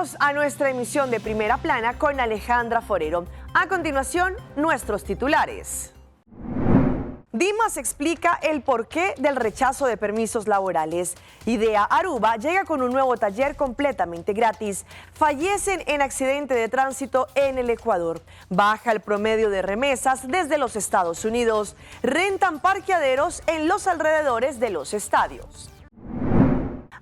Bienvenidos a nuestra emisión de Primera Plana con Alejandra Forero. A continuación, nuestros titulares. DIMAS explica el porqué del rechazo de permisos laborales. Idea ARUBA llega con un nuevo taller completamente gratis. Fallecen en accidente de tránsito en el Ecuador. Baja el promedio de remesas desde los Estados Unidos. Rentan parqueaderos en los alrededores de los estadios.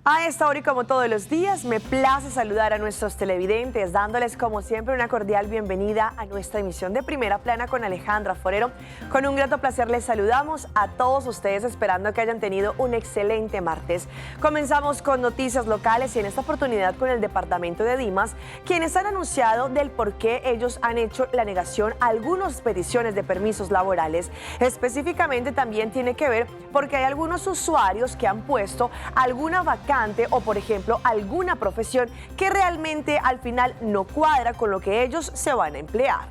A esta hora y como todos los días, me place saludar a nuestros televidentes, dándoles como siempre una cordial bienvenida a nuestra emisión de Primera Plana con Alejandra Forero. Con un grato placer les saludamos a todos ustedes, esperando que hayan tenido un excelente martes. Comenzamos con noticias locales y en esta oportunidad con el departamento de DIMAS, quienes han anunciado del por qué ellos han hecho la negación a algunas peticiones de permisos laborales. Específicamente también tiene que ver porque hay algunos usuarios que han puesto alguna vacante o, por ejemplo, alguna profesión que realmente al final no cuadra con lo que ellos se van a emplear.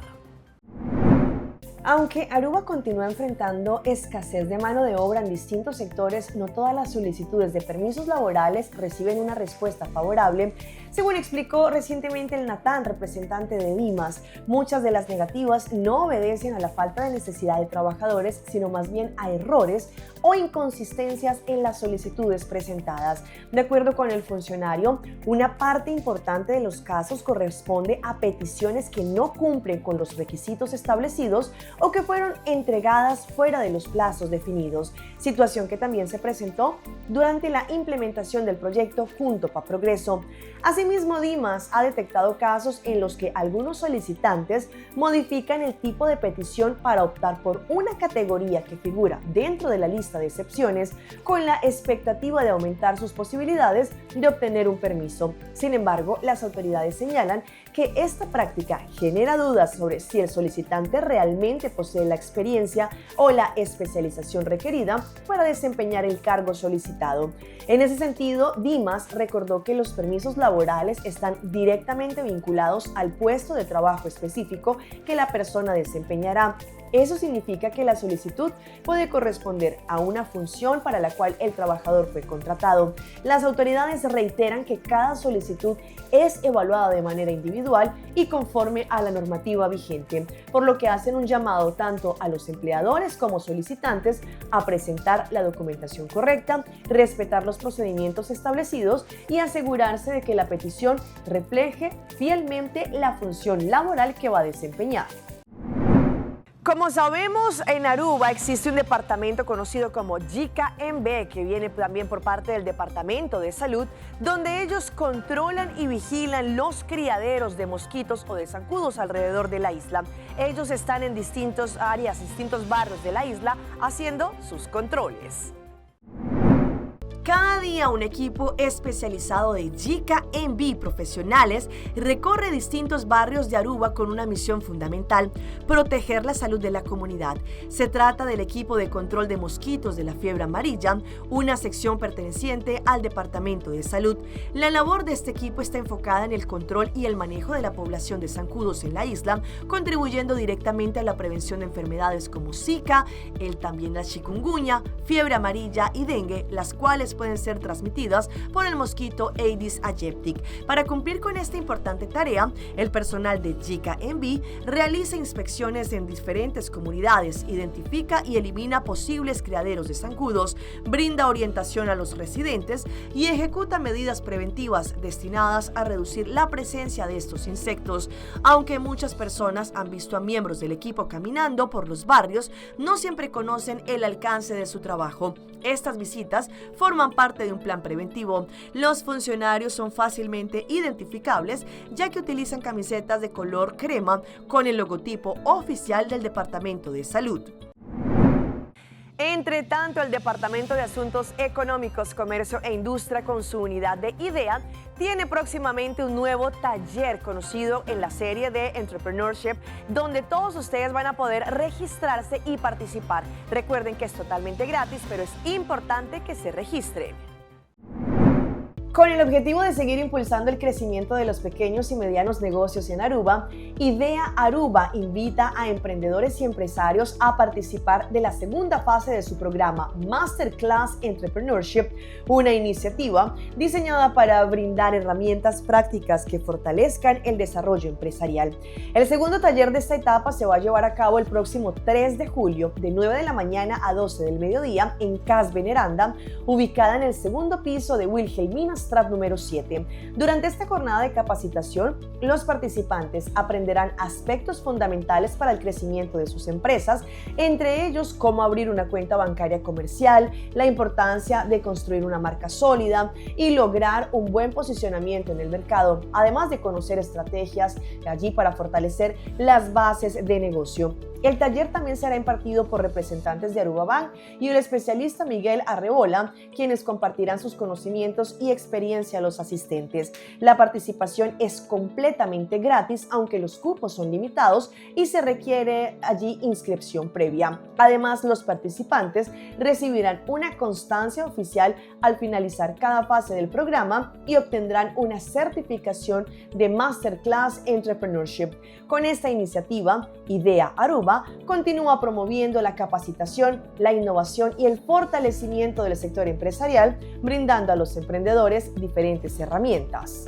Aunque Aruba continúa enfrentando escasez de mano de obra en distintos sectores, no todas las solicitudes de permisos laborales reciben una respuesta favorable. Según explicó recientemente el NATAN, representante de DIMAS, muchas de las negativas no obedecen a la falta de necesidad de trabajadores, sino más bien a errores o inconsistencias en las solicitudes presentadas. De acuerdo con el funcionario, una parte importante de los casos corresponde a peticiones que no cumplen con los requisitos establecidos o que fueron entregadas fuera de los plazos definidos, situación que también se presentó durante la implementación del proyecto Junto pa' Progreso. Asimismo, DIMAS ha detectado casos en los que algunos solicitantes modifican el tipo de petición para optar por una categoría que figura dentro de la lista de excepciones con la expectativa de aumentar sus posibilidades de obtener un permiso. Sin embargo, las autoridades señalan que esta práctica genera dudas sobre si el solicitante realmente posee la experiencia o la especialización requerida para desempeñar el cargo solicitado. En ese sentido, DIMAS recordó que los permisos laborales están directamente vinculados al puesto de trabajo específico que la persona desempeñará. Eso significa que la solicitud puede corresponder a una función para la cual el trabajador fue contratado. Las autoridades reiteran que cada solicitud es evaluada de manera individual y conforme a la normativa vigente, por lo que hacen un llamado tanto a los empleadores como solicitantes a presentar la documentación correcta, respetar los procedimientos establecidos y asegurarse de que la petición refleje fielmente la función laboral que va a desempeñar. Como sabemos, en Aruba existe un departamento conocido como GRATIS, que viene también por parte del Departamento de Salud, donde ellos controlan y vigilan los criaderos de mosquitos o de zancudos alrededor de la isla. Ellos están en distintas áreas, distintos barrios de la isla, haciendo sus controles. Cada día un equipo especializado de GRATIS profesionales recorre distintos barrios de Aruba con una misión fundamental: proteger la salud de la comunidad. Se trata del equipo de control de mosquitos de la fiebre amarilla, una sección perteneciente al Departamento de Salud. La labor de este equipo está enfocada en el control y el manejo de la población de zancudos en la isla, contribuyendo directamente a la prevención de enfermedades como Zika, también la chikungunya, fiebre amarilla y dengue, las cuales pueden ser transmitidas por el mosquito Aedes aegypti. Para cumplir con esta importante tarea, el personal de GRATIS realiza inspecciones en diferentes comunidades, identifica y elimina posibles criaderos de zancudos, brinda orientación a los residentes y ejecuta medidas preventivas destinadas a reducir la presencia de estos insectos. Aunque muchas personas han visto a miembros del equipo caminando por los barrios, no siempre conocen el alcance de su trabajo. Estas visitas forman parte de un plan preventivo. Los funcionarios son fácilmente identificables, ya que utilizan camisetas de color crema con el logotipo oficial del Departamento de Salud. Entre tanto, el Departamento de Asuntos Económicos, Comercio e Industria, con su unidad de IDEA, tiene próximamente un nuevo taller conocido en la serie de Entrepreneurship, donde todos ustedes van a poder registrarse y participar. Recuerden que es totalmente gratis, pero es importante que se registren. Con el objetivo de seguir impulsando el crecimiento de los pequeños y medianos negocios en Aruba, IDEA Aruba invita a emprendedores y empresarios a participar de la segunda fase de su programa Masterclass Entrepreneurship, una iniciativa diseñada para brindar herramientas prácticas que fortalezcan el desarrollo empresarial. El segundo taller de esta etapa se va a llevar a cabo el próximo 3 de julio, de 9 de la mañana a 12 del mediodía, en Cas Veneranda, ubicada en el segundo piso de Wilhelmina número 7. Durante esta jornada de capacitación, los participantes aprenderán aspectos fundamentales para el crecimiento de sus empresas, entre ellos cómo abrir una cuenta bancaria comercial, la importancia de construir una marca sólida y lograr un buen posicionamiento en el mercado, además de conocer estrategias allí para fortalecer las bases de negocio. El taller también será impartido por representantes de Aruba Bank y el especialista Miguel Arrebola, quienes compartirán sus conocimientos y experiencia a los asistentes. La participación es completamente gratis, aunque los cupos son limitados y se requiere allí inscripción previa. Además, los participantes recibirán una constancia oficial al finalizar cada fase del programa y obtendrán una certificación de Masterclass Entrepreneurship. Con esta iniciativa, IDEA Aruba continúa promoviendo la capacitación, la innovación y el fortalecimiento del sector empresarial, brindando a los emprendedores diferentes herramientas.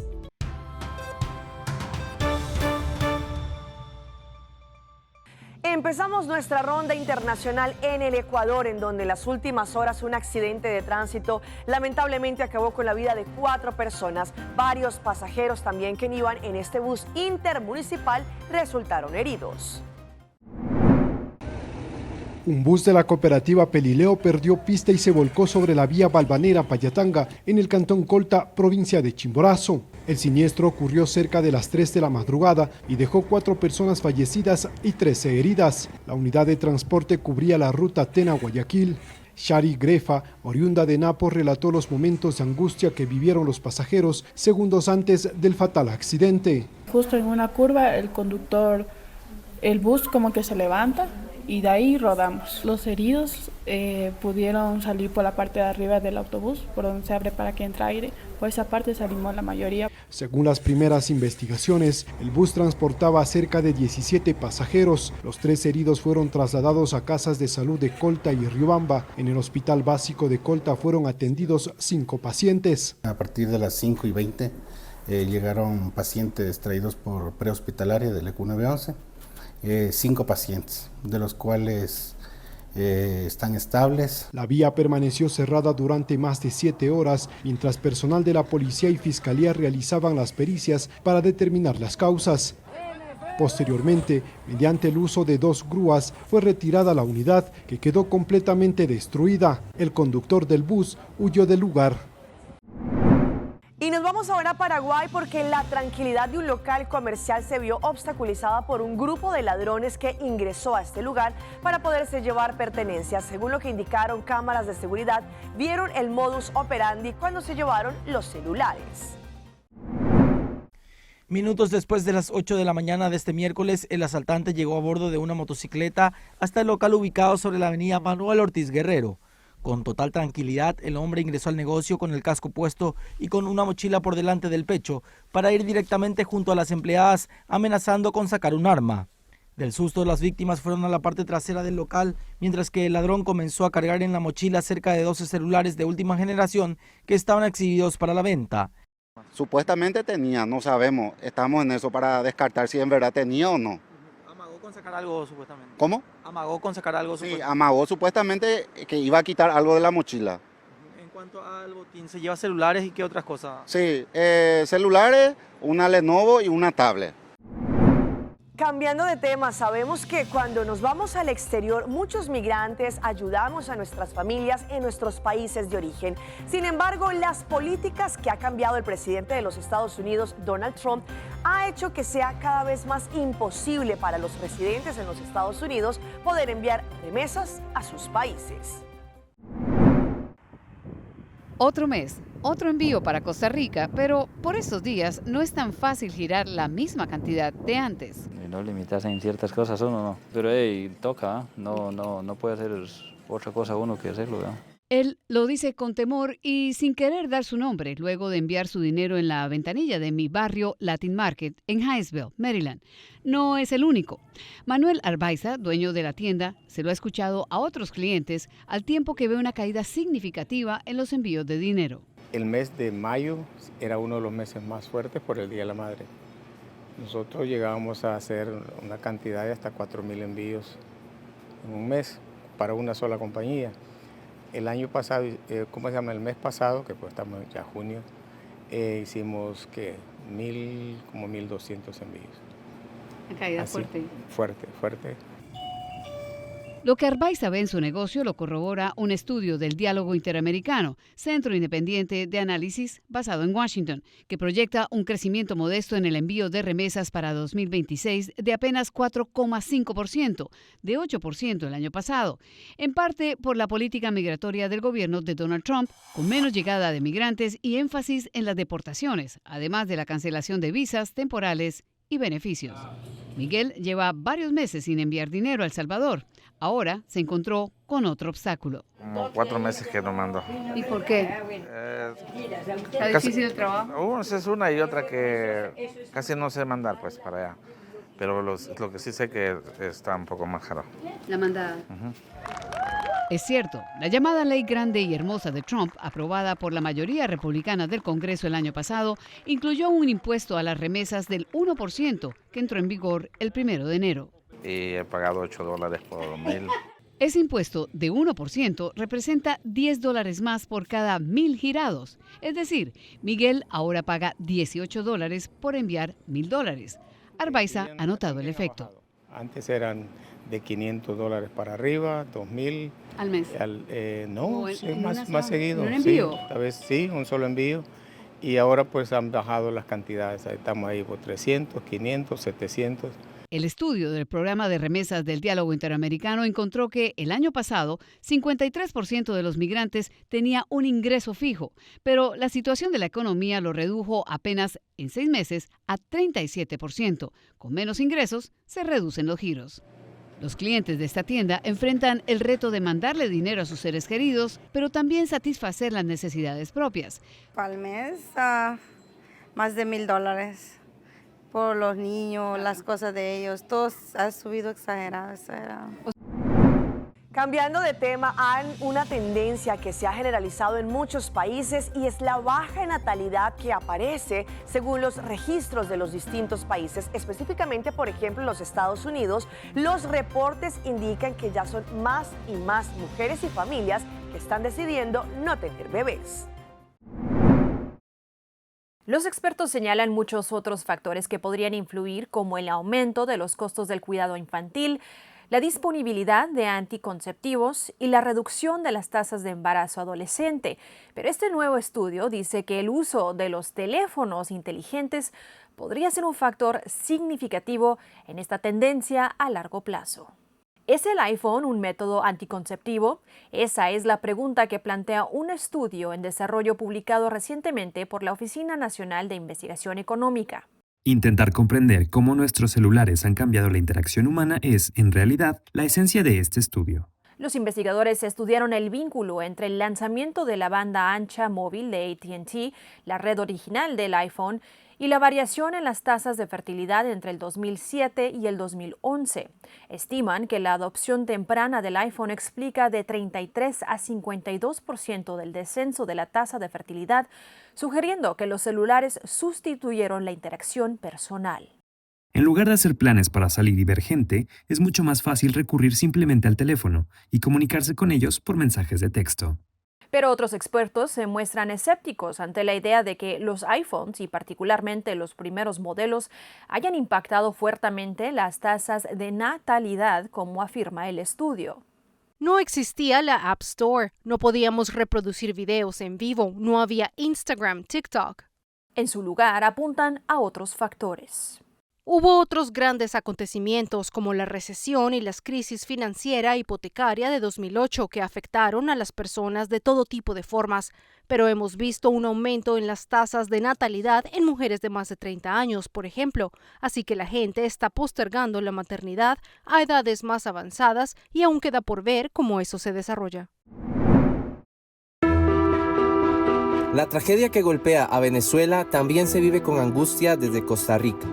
Empezamos nuestra ronda internacional en el Ecuador, en donde en las últimas horas un accidente de tránsito lamentablemente acabó con la vida de 4 personas. Varios pasajeros también que iban en este bus intermunicipal resultaron heridos. Un bus de la cooperativa Pelileo perdió pista y se volcó sobre la vía Balvanera-Payatanga en el cantón Colta, provincia de Chimborazo. El siniestro ocurrió cerca de las 3 de la madrugada y dejó 4 personas fallecidas y 13 heridas. La unidad de transporte cubría la ruta Tena-Guayaquil. Shari Grefa, oriunda de Napo, relató los momentos de angustia que vivieron los pasajeros segundos antes del fatal accidente. Justo en una curva el bus como que se levanta y de ahí rodamos. Los heridos pudieron salir por la parte de arriba del autobús, por donde se abre para que entre aire. Por esa parte salimos la mayoría. Según las primeras investigaciones, el bus transportaba a cerca de 17 pasajeros. Los 3 heridos fueron trasladados a casas de salud de Colta y Riobamba. En el hospital básico de Colta fueron atendidos 5 pacientes. A partir de las 5:20 llegaron pacientes traídos por prehospitalaria del ECUADOR 911. 5 pacientes, de los cuales están estables. La vía permaneció cerrada durante más de 7 horas, mientras personal de la policía y fiscalía realizaban las pericias para determinar las causas. Posteriormente, mediante el uso de 2 grúas, fue retirada la unidad, que quedó completamente destruida. El conductor del bus huyó del lugar. Y nos vamos ahora a Paraguay porque la tranquilidad de un local comercial se vio obstaculizada por un grupo de ladrones que ingresó a este lugar para poderse llevar pertenencias. Según lo que indicaron cámaras de seguridad, vieron el modus operandi cuando se llevaron los celulares. Minutos después de las 8 de la mañana de este miércoles, el asaltante llegó a bordo de una motocicleta hasta el local ubicado sobre la avenida Manuel Ortiz Guerrero. Con total tranquilidad, el hombre ingresó al negocio con el casco puesto y con una mochila por delante del pecho para ir directamente junto a las empleadas, amenazando con sacar un arma. Del susto, las víctimas fueron a la parte trasera del local, mientras que el ladrón comenzó a cargar en la mochila cerca de 12 celulares de última generación que estaban exhibidos para la venta. Supuestamente tenía, no sabemos, estamos en eso para descartar si en verdad tenía o no. ¿Amagó con sacar algo supuestamente? ¿Cómo? ¿Amagó con sacar algo supuestamente? Sí, amagó supuestamente que iba a quitar algo de la mochila. En cuanto al botín, ¿se lleva celulares y qué otras cosas? Sí, celulares, una Lenovo y una tablet. Cambiando de tema, sabemos que cuando nos vamos al exterior, muchos migrantes ayudamos a nuestras familias en nuestros países de origen. Sin embargo, las políticas que ha cambiado el presidente de los Estados Unidos, Donald Trump, ha hecho que sea cada vez más imposible para los residentes en los Estados Unidos poder enviar remesas a sus países. Otro mes, otro envío para Costa Rica, pero por estos días no es tan fácil girar la misma cantidad de antes. No limitarse en ciertas cosas uno no, pero toca, no puede hacer otra cosa uno que hacerlo, ¿no? Él lo dice con temor y sin querer dar su nombre, luego de enviar su dinero en la ventanilla de mi barrio Latin Market en Hinesville, Maryland. No es el único. Manuel Arbaiza, dueño de la tienda, se lo ha escuchado a otros clientes al tiempo que ve una caída significativa en los envíos de dinero. El mes de mayo era uno de los meses más fuertes por el Día de la Madre. Nosotros llegábamos a hacer una cantidad de hasta 4.000 envíos en un mes para una sola compañía. El año pasado, el mes pasado, que pues estamos ya junio, hicimos como 1.200 envíos. Una caída fuerte. Fuerte. Lo que Arbaiza ve en su negocio lo corrobora un estudio del Diálogo Interamericano, centro independiente de análisis basado en Washington, que proyecta un crecimiento modesto en el envío de remesas para 2026 de apenas 4,5%, de 8% el año pasado, en parte por la política migratoria del gobierno de Donald Trump, con menos llegada de migrantes y énfasis en las deportaciones, además de la cancelación de visas temporales y beneficios. Miguel lleva varios meses sin enviar dinero a El Salvador. Ahora se encontró con otro obstáculo. Como 4 meses que no mando. ¿Y por qué? ¿Está difícil el trabajo? Es una y otra que casi no sé mandar pues para allá. Pero lo que sí sé que está un poco más caro. La mandada. Es cierto, la llamada Ley Grande y Hermosa de Trump, aprobada por la mayoría republicana del Congreso el año pasado, incluyó un impuesto a las remesas del 1% que entró en vigor el 1 de enero. Y he pagado $8 por 1,000. Ese impuesto de 1% representa $10 más por cada 1,000 girados. Es decir, Miguel ahora paga $18 por enviar $1,000. Arbaiza ha notado el efecto. Antes eran de $500 para arriba, 2,000. ¿Al mes? No, más seguido. ¿Un envío? Sí, a veces sí, un solo envío. Y ahora pues han bajado las cantidades. Estamos ahí por 300, 500, 700. El estudio del programa de remesas del Diálogo Interamericano encontró que el año pasado 53% de los migrantes tenía un ingreso fijo, pero la situación de la economía lo redujo apenas en 6 meses a 37%. Con menos ingresos se reducen los giros. Los clientes de esta tienda enfrentan el reto de mandarle dinero a sus seres queridos, pero también satisfacer las necesidades propias. Al mes, más de $1,000 por los niños, las cosas de ellos, todo ha subido exagerado. Cambiando de tema, hay una tendencia que se ha generalizado en muchos países y es la baja natalidad que aparece según los registros de los distintos países. Específicamente, por ejemplo, en los Estados Unidos, los reportes indican que ya son más y más mujeres y familias que están decidiendo no tener bebés. Los expertos señalan muchos otros factores que podrían influir, como el aumento de los costos del cuidado infantil, la disponibilidad de anticonceptivos y la reducción de las tasas de embarazo adolescente. Pero este nuevo estudio dice que el uso de los teléfonos inteligentes podría ser un factor significativo en esta tendencia a largo plazo. ¿Es el iPhone un método anticonceptivo? Esa es la pregunta que plantea un estudio en desarrollo publicado recientemente por la Oficina Nacional de Investigación Económica. Intentar comprender cómo nuestros celulares han cambiado la interacción humana es, en realidad, la esencia de este estudio. Los investigadores estudiaron el vínculo entre el lanzamiento de la banda ancha móvil de AT&T, la red original del iPhone, y la variación en las tasas de fertilidad entre el 2007 y el 2011. Estiman que la adopción temprana del iPhone explica de 33 a 52% del descenso de la tasa de fertilidad, sugiriendo que los celulares sustituyeron la interacción personal. En lugar de hacer planes para salir y ver gente, es mucho más fácil recurrir simplemente al teléfono y comunicarse con ellos por mensajes de texto. Pero otros expertos se muestran escépticos ante la idea de que los iPhones, y particularmente los primeros modelos, hayan impactado fuertemente las tasas de natalidad, como afirma el estudio. No existía la App Store, no podíamos reproducir videos en vivo, no había Instagram, TikTok. En su lugar, apuntan a otros factores. Hubo otros grandes acontecimientos como la recesión y la crisis financiera hipotecaria de 2008 que afectaron a las personas de todo tipo de formas, pero hemos visto un aumento en las tasas de natalidad en mujeres de más de 30 años, por ejemplo, así que la gente está postergando la maternidad a edades más avanzadas y aún queda por ver cómo eso se desarrolla. La tragedia que golpea a Venezuela también se vive con angustia desde Costa Rica.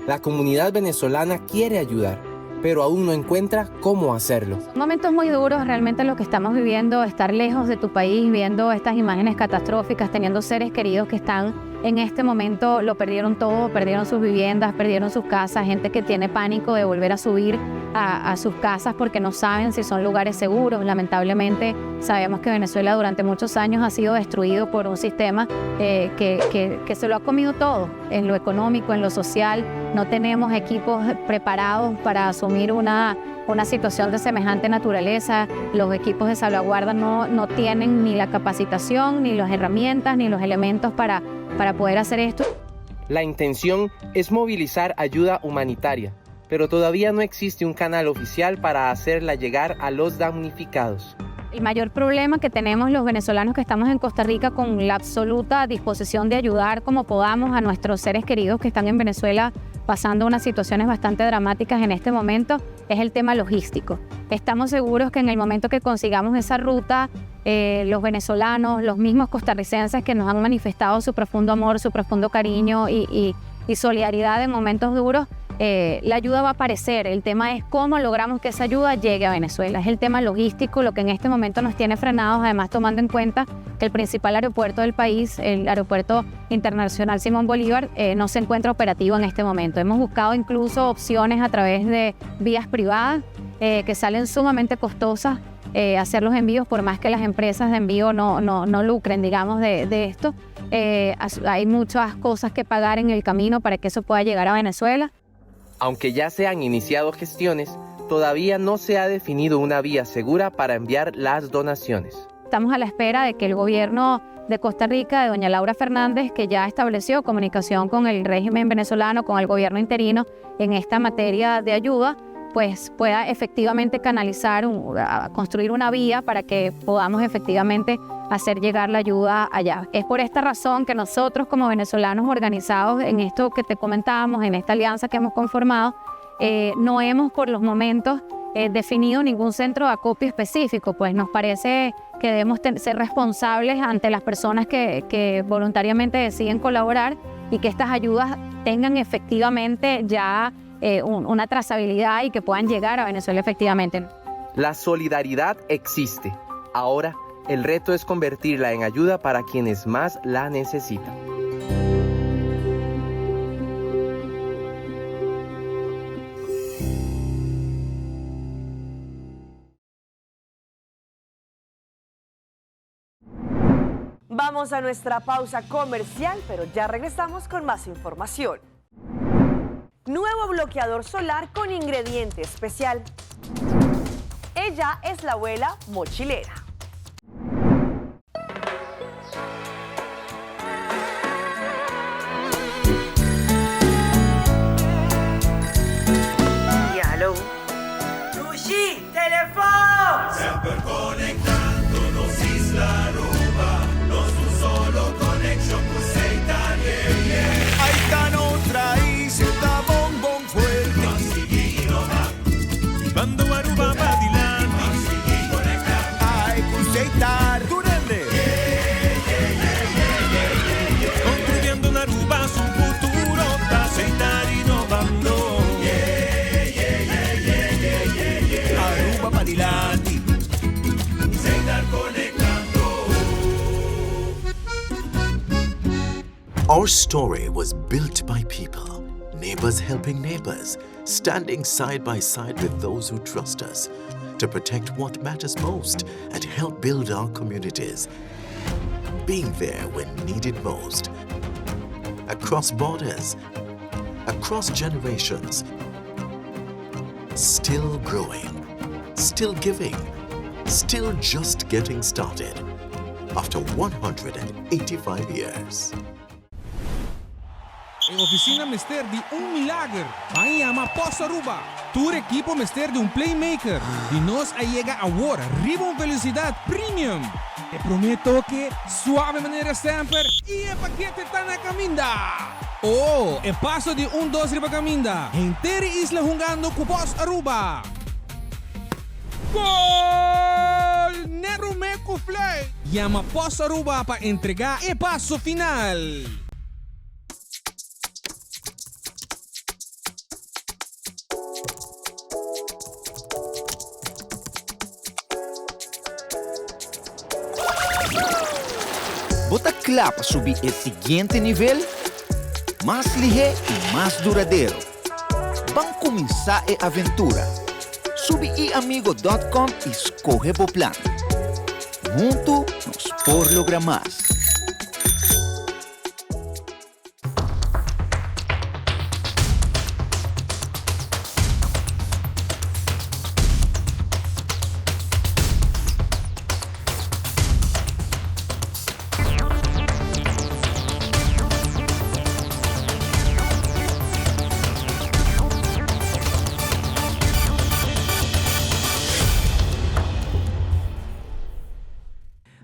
La comunidad venezolana quiere ayudar, pero aún no encuentra cómo hacerlo. Momentos muy duros, realmente lo que estamos viviendo, estar lejos de tu país, viendo estas imágenes catastróficas, teniendo seres queridos que están en este momento, lo perdieron todo, perdieron sus viviendas, perdieron sus casas, gente que tiene pánico de volver a subir a sus casas porque no saben si son lugares seguros. Lamentablemente sabemos que Venezuela durante muchos años ha sido destruido por un sistema que se lo ha comido todo, en lo económico, en lo social. No tenemos equipos preparados para asumir una situación de semejante naturaleza. Los equipos de salvaguarda no tienen ni la capacitación, ni las herramientas, ni los elementos para poder hacer esto. La intención es movilizar ayuda humanitaria, pero todavía no existe un canal oficial para hacerla llegar a los damnificados. El mayor problema que tenemos los venezolanos que estamos en Costa Rica, con la absoluta disposición de ayudar como podamos a nuestros seres queridos que están en Venezuela pasando unas situaciones bastante dramáticas en este momento, es el tema logístico. Estamos seguros que en el momento que consigamos esa ruta, los venezolanos, los mismos costarricenses que nos han manifestado su profundo amor, su profundo cariño y solidaridad en momentos duros, la ayuda va a aparecer. El tema es cómo logramos que esa ayuda llegue a Venezuela. Es el tema logístico lo que en este momento nos tiene frenados, además tomando en cuenta que el principal aeropuerto del país, el Aeropuerto Internacional Simón Bolívar, no se encuentra operativo en este momento. Hemos buscado incluso opciones a través de vías privadas que salen sumamente costosas hacer los envíos, por más que las empresas de envío no lucren, digamos, de esto. Hay muchas cosas que pagar en el camino para que eso pueda llegar a Venezuela. Aunque ya se han iniciado gestiones, todavía no se ha definido una vía segura para enviar las donaciones. Estamos a la espera de que el gobierno de Costa Rica, de doña Laura Fernández, que ya estableció comunicación con el régimen venezolano, con el gobierno interino en esta materia de ayuda, pues pueda efectivamente canalizar, construir una vía para que podamos efectivamente hacer llegar la ayuda allá. Es por esta razón que nosotros como venezolanos organizados en esto que te comentábamos, en esta alianza que hemos conformado, no hemos por los momentos definido ningún centro de acopio específico, pues nos parece que debemos ser responsables ante las personas que voluntariamente deciden colaborar y que estas ayudas tengan efectivamente ya una trazabilidad y que puedan llegar a Venezuela efectivamente. La solidaridad existe. Ahora, el reto es convertirla en ayuda para quienes más la necesitan. Vamos a nuestra pausa comercial, pero ya regresamos con más información. Nuevo bloqueador solar con ingrediente especial. Ella es la abuela mochilera. Aló. Sushi, teléfono. Sempre conectándonos Isla Aruba, nos un solo connection con Seitan, yeah, yeah. Ahí está otra isla, bombón fuerte. Masigino va. Bando Aruba va Dilan. Masigui conectar. Ay, con Seitan. Turende. Yeah, yeah, yeah, yeah, yeah, yeah. Construyendo en Aruba su futuro, da Seitan innovando. Our story was built by people, neighbors helping neighbors, standing side by side with those who trust us to protect what matters most and help build our communities. Being there when needed most. Across borders, across generations. Still growing, still giving, still just getting started. After 185 years. En oficina Mister de un milagre. Vai ama Posta Aruba. Tu equipo Mister de un playmaker. E nos llega agora. Ribbon Velocidade Premium. Te prometo que suave maneira sempre e o paquete está na caminda. Oh, e passo de 2 riba caminda. Inteira isla jugando com Posta Aruba. Gol! Nerumeco Play. Llama após ARUBA para entregar o passo final. Bota claro para subir o seguinte nível, mais ligeiro e mais duradouro. Vamos começar a aventura. Sube iamigo.com e escolhe o plano. Junto nos por lograr mais.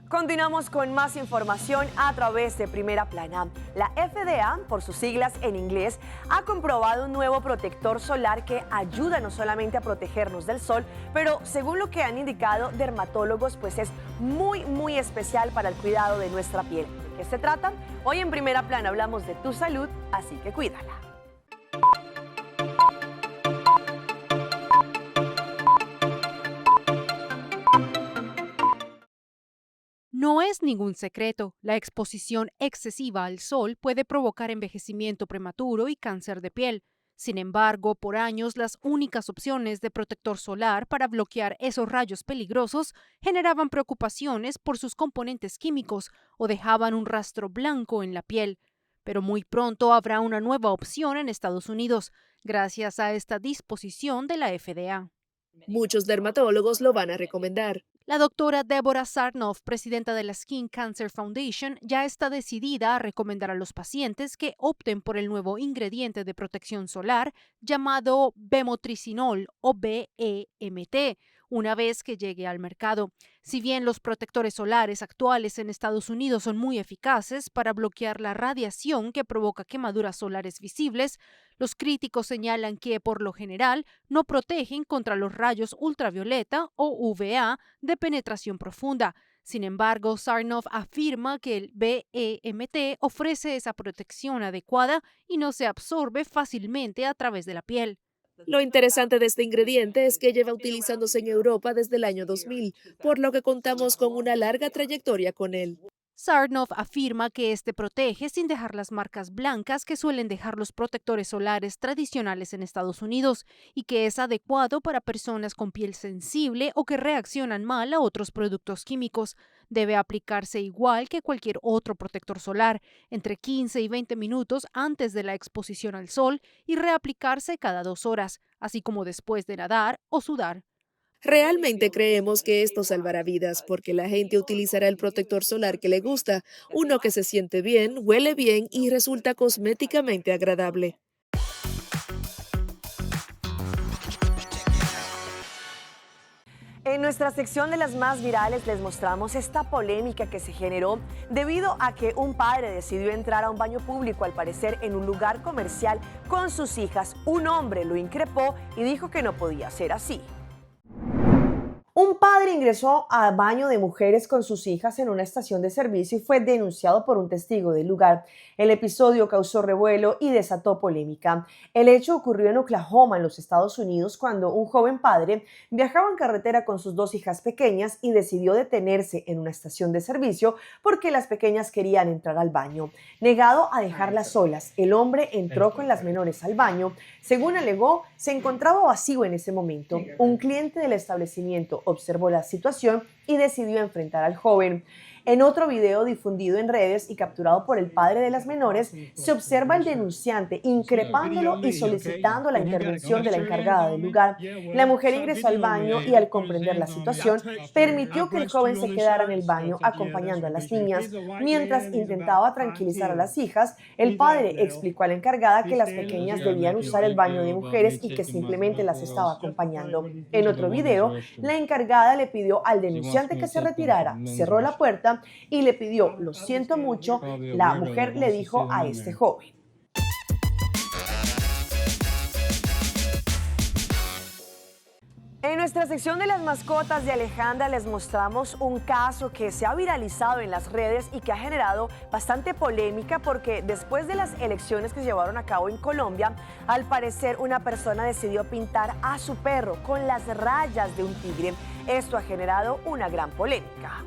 Continuamos con más información a través de Primera Plana. La FDA, por sus siglas en inglés, ha comprobado un nuevo protector solar que ayuda no solamente a protegernos del sol, pero según lo que han indicado dermatólogos, pues es muy especial para el cuidado de nuestra piel. ¿De qué se trata? Hoy en Primera Plana hablamos de tu salud, así que cuídala. No es ningún secreto, la exposición excesiva al sol puede provocar envejecimiento prematuro y cáncer de piel. Sin embargo, por años las únicas opciones de protector solar para bloquear esos rayos peligrosos generaban preocupaciones por sus componentes químicos o dejaban un rastro blanco en la piel. Pero muy pronto habrá una nueva opción en Estados Unidos, gracias a esta disposición de la FDA. Muchos dermatólogos lo van a recomendar. La doctora Deborah Sarnoff, presidenta de la Skin Cancer Foundation, ya está decidida a recomendar a los pacientes que opten por el nuevo ingrediente de protección solar llamado bemotricinol o BEMT, una vez que llegue al mercado. Si bien los protectores solares actuales en Estados Unidos son muy eficaces para bloquear la radiación que provoca quemaduras solares visibles, los críticos señalan que, por lo general, no protegen contra los rayos ultravioleta o UVA de penetración profunda. Sin embargo, Sarnoff afirma que el BEMT ofrece esa protección adecuada y no se absorbe fácilmente a través de la piel. Lo interesante de este ingrediente es que lleva utilizándose en Europa desde el año 2000, por lo que contamos con una larga trayectoria con él. Sarnoff afirma que este protege sin dejar las marcas blancas que suelen dejar los protectores solares tradicionales en Estados Unidos y que es adecuado para personas con piel sensible o que reaccionan mal a otros productos químicos. Debe aplicarse igual que cualquier otro protector solar, entre 15 y 20 minutos antes de la exposición al sol y reaplicarse cada 2 horas, así como después de nadar o sudar. Realmente creemos que esto salvará vidas porque la gente utilizará el protector solar que le gusta, uno que se siente bien, huele bien y resulta cosméticamente agradable. En nuestra sección de las más virales les mostramos esta polémica que se generó debido a que un padre decidió entrar a un baño público, al parecer en un lugar comercial, con sus hijas. Un hombre lo increpó y dijo que no podía ser así. Un padre ingresó al baño de mujeres con sus hijas en una estación de servicio y fue denunciado por un testigo del lugar. El episodio causó revuelo y desató polémica. El hecho ocurrió en Oklahoma, en los Estados Unidos, cuando un joven padre viajaba en carretera con sus 2 hijas pequeñas y decidió detenerse en una estación de servicio porque las pequeñas querían entrar al baño. Negado a dejarlas solas, el hombre entró con las menores al baño. Según alegó, se encontraba vacío en ese momento. Un cliente del establecimiento observó la situación y decidió enfrentar al joven. En otro video difundido en redes y capturado por el padre de las menores, se observa al denunciante increpándolo y solicitando la intervención de la encargada del lugar. La mujer ingresó al baño y, al comprender la situación, permitió que el joven se quedara en el baño acompañando a las niñas. Mientras intentaba tranquilizar a las hijas, el padre explicó a la encargada que las pequeñas debían usar el baño de mujeres y que simplemente las estaba acompañando. En otro video, la encargada le pidió al denunciante que se retirara, cerró la puerta y le pidió: lo siento mucho. La mujer le dijo a este joven. En nuestra sección de las mascotas de Alejandra les mostramos un caso que se ha viralizado en las redes y que ha generado bastante polémica porque después de las elecciones que se llevaron a cabo en Colombia, al parecer una persona decidió pintar a su perro con las rayas de un tigre. Esto ha generado una gran polémica.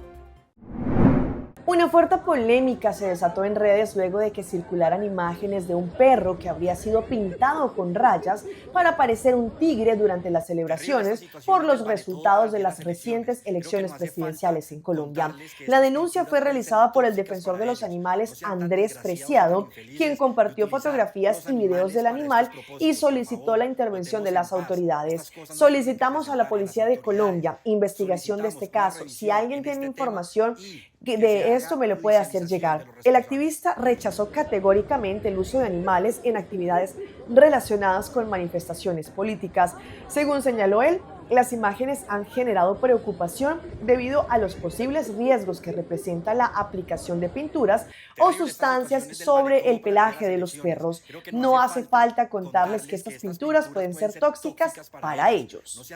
Una fuerte polémica se desató en redes luego de que circularan imágenes de un perro que habría sido pintado con rayas para parecer un tigre durante las celebraciones por los resultados de las recientes elecciones presidenciales en Colombia. La denuncia fue realizada por el defensor de los animales Andrés Preciado, quien compartió fotografías y videos del animal y solicitó la intervención de las autoridades. Solicitamos a la Policía de Colombia investigación de este caso. Si alguien tiene información de esto me lo puede hacer llegar. El activista rechazó categóricamente el uso de animales en actividades relacionadas con manifestaciones políticas. Según señaló él, las imágenes han generado preocupación debido a los posibles riesgos que representa la aplicación de pinturas o sustancias sobre el pelaje de los perros. No hace falta contarles que estas pinturas pueden ser tóxicas para ellos.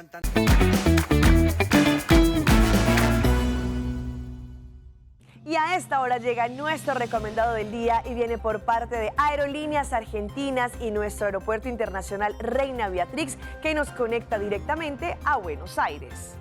Y a esta hora llega nuestro recomendado del día y viene por parte de Aerolíneas Argentinas y nuestro aeropuerto internacional Reina Beatrix, que nos conecta directamente a Buenos Aires.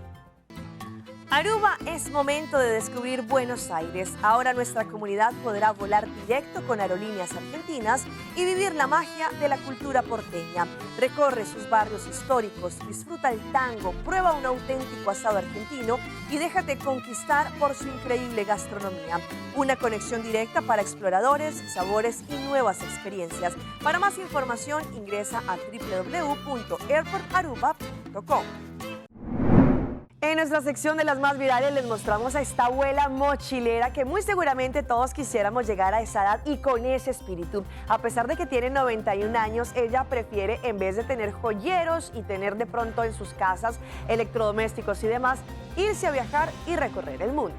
Aruba, es momento de descubrir Buenos Aires. Ahora nuestra comunidad podrá volar directo con Aerolíneas Argentinas y vivir la magia de la cultura porteña. Recorre sus barrios históricos, disfruta el tango, prueba un auténtico asado argentino y déjate conquistar por su increíble gastronomía. Una conexión directa para exploradores, sabores y nuevas experiencias. Para más información ingresa a www.airportaruba.com. En nuestra sección de las más virales les mostramos a esta abuela mochilera que muy seguramente todos quisiéramos llegar a esa edad y con ese espíritu. A pesar de que tiene 91 años, ella prefiere, en vez de tener joyeros y tener de pronto en sus casas electrodomésticos y demás, irse a viajar y recorrer el mundo.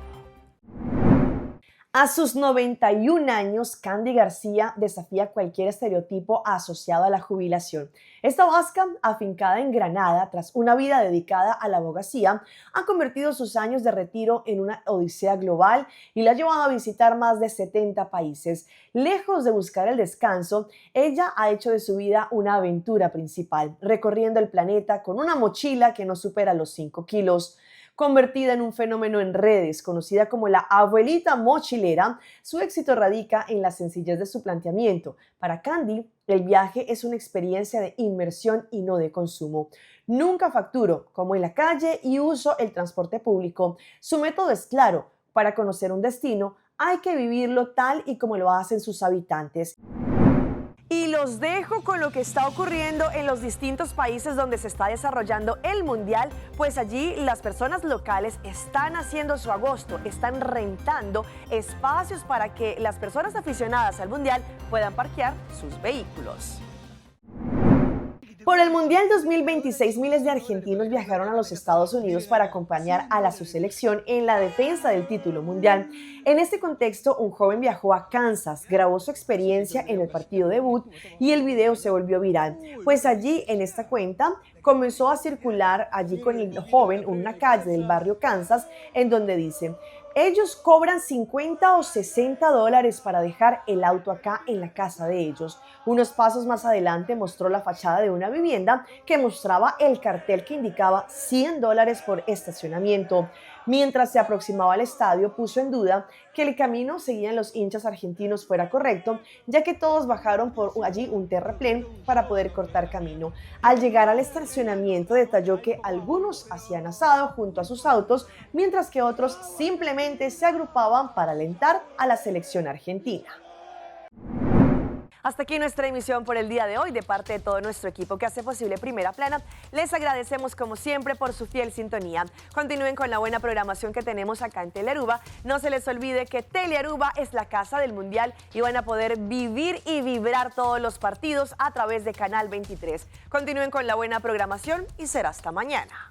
A sus 91 años, Candy García desafía cualquier estereotipo asociado a la jubilación. Esta vasca, afincada en Granada tras una vida dedicada a la abogacía, ha convertido sus años de retiro en una odisea global y la ha llevado a visitar más de 70 países. Lejos de buscar el descanso, ella ha hecho de su vida una aventura principal, recorriendo el planeta con una mochila que no supera los 5 kilos. Convertida en un fenómeno en redes, conocida como la abuelita mochilera, su éxito radica en la sencillez de su planteamiento. Para Candy, el viaje es una experiencia de inmersión y no de consumo. Nunca facturo, como en la calle, y uso el transporte público. Su método es claro: para conocer un destino hay que vivirlo tal y como lo hacen sus habitantes. Y los dejo con lo que está ocurriendo en los distintos países donde se está desarrollando el Mundial, pues allí las personas locales están haciendo su agosto, están rentando espacios para que las personas aficionadas al Mundial puedan parquear sus vehículos. Por el Mundial 2026, miles de argentinos viajaron a los Estados Unidos para acompañar a su selección en la defensa del título mundial. En este contexto, un joven viajó a Kansas, grabó su experiencia en el partido debut y el video se volvió viral. Pues allí, en esta cuenta, comenzó a circular allí con el joven una calle del barrio Kansas, en donde dice: ellos cobran 50 o 60 dólares para dejar el auto acá en la casa de ellos. Unos pasos más adelante mostró la fachada de una vivienda que mostraba el cartel que indicaba 100 dólares por estacionamiento. Mientras se aproximaba al estadio, puso en duda que el camino seguían los hinchas argentinos fuera correcto, ya que todos bajaron por allí un terraplén para poder cortar camino. Al llegar al estacionamiento, detalló que algunos hacían asado junto a sus autos, mientras que otros simplemente se agrupaban para alentar a la selección argentina. Hasta aquí nuestra emisión por el día de hoy. De parte de todo nuestro equipo que hace posible Primera Plana, les agradecemos como siempre por su fiel sintonía. Continúen con la buena programación que tenemos acá en Telearuba. No se les olvide que Telearuba es la casa del Mundial y van a poder vivir y vibrar todos los partidos a través de Canal 23. Continúen con la buena programación y será hasta mañana.